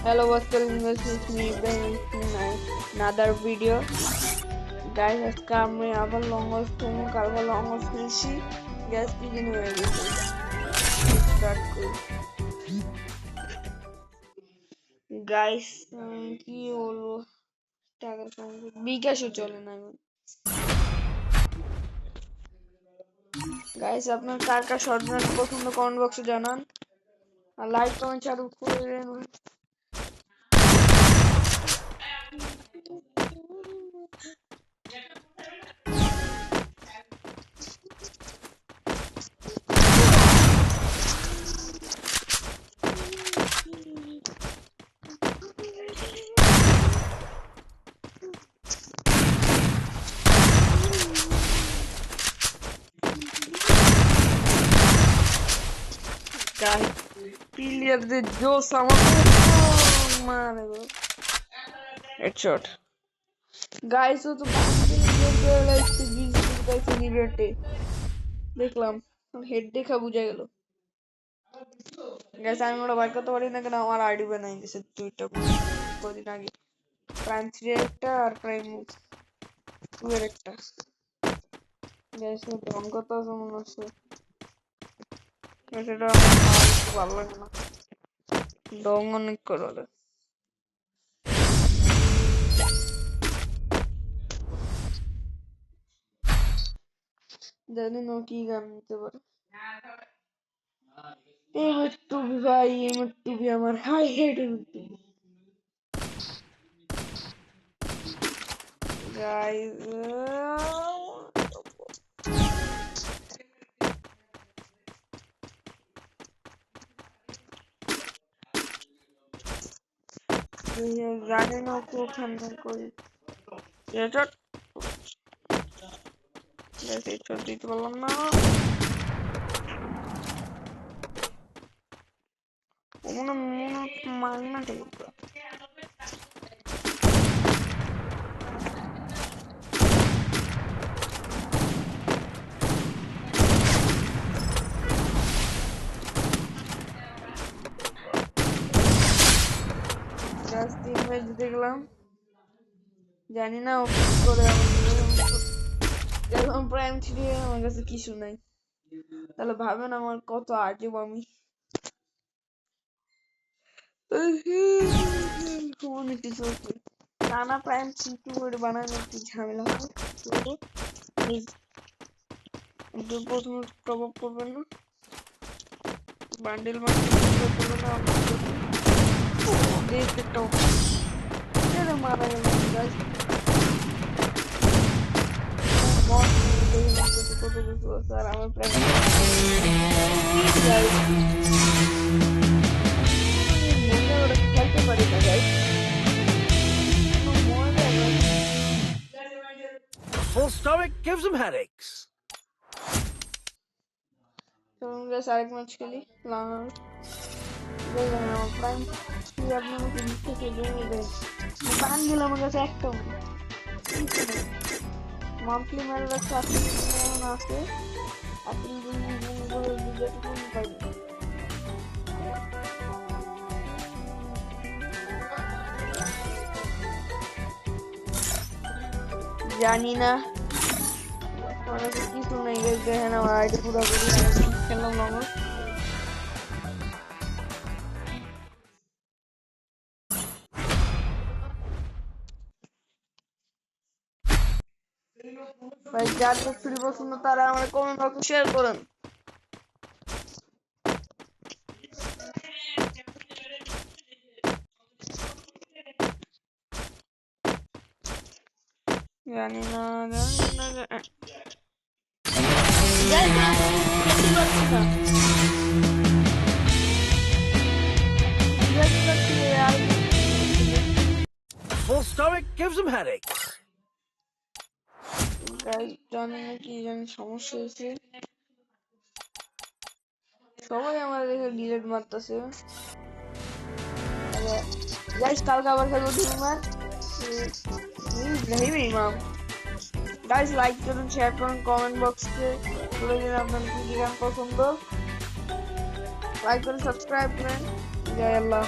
Hello, what's going on? It's me, Ben, another video. Guys, আজকে আমি আবার long watch খেলবো, কালকে লং ওয়াচ খেলছি, গ্যাস পিজন হয়ে গেছে। স্টার্ট করি। গাইস, কি বলবো, টাকার সমস্যা, বিকাশও চলে না এখন। গাইস, আপনার কার কার শর্ট গান পছন্দ কমেন্ট বক্সে জানান, আর লাইক কমেন্ট চালু করে দেন। Guys, প্লেয়ারদের জোশ আমাকে মারে গো। হেডশট। গাইস, ও তো দেখলাম হেড দেখা বুঝা গেল। গাইস, আমি ওটা বাইর করতে পারি না কেন, আমার আইডি বানাই দিয়েছে দুইটা কদিন আগে, প্রাইম 3 একটা আর প্রাইম 2 এর একটা। গাইস, ও ডন কত আছে মনে হচ্ছে, সেটা আমার ভালো লাগে না, ডং অনেক করে। জানি না কি গান নিতে পারে। এমএটুবি ভাই, এমএটুবি আমার হাই হেড এমএটুবি। গাইস, জানি না ওখানে করি হেডশট। গাইস, হেডশট দিতে পারলাম না। মনে মারি না কেন? জাস্ট 3 ম্যাচ দেখলাম, জানি না ও কি করে। যখন প্রাইম 3 আমার কাছে কিছু নাই, তাহলে ভাবেন আমার কত আজব আমি। অনেক কিছু হচ্ছে। টানা প্রাইম 2 করে বানানো একটু ঝামেলা হয়, কিন্তু প্রথমে প্রভাব করবেন না, বান্ডেল করবে না। দেখতেও মারা গেল গাইস, কত কিছু আছে আর আমার প্রায় খেলতে পারি না guys. Full stomach gives him headaches. চলুন গাইস, আরেক ম্যাচ খেলি। প্রাইম আপনি আমাকে থেকে বান্ডেল আমার কাছে একটাও নেই। মান্থলি মেরে রাখছে, আপনি এমন আছে আপনি পাইবেন। জানি না, আমার কাছে কিছু নেই। দেখেন আমার আইডি পুরোপুরি খেললাম না। ভাই, যাদের ফ্রি পছন্দ তারা আমার কমেন্ট বক্সে শেয়ার করেন। জানি না Full stomach gives him headaches. জানি না কি জানি সমস্যা হয়েছে, সবাই আমার দেখে ডিলেট মারতেছে। গাইস, কালকে আবার খেলবো টিমার ইমাম। গাইস, লাইক করুন, শেয়ার করুন, কমেন্ট বক্সে বলে দিন আপনার কি গান পছন্দ। লাইক করে সাবস্ক্রাইব করেন। জয় আল্লাহ।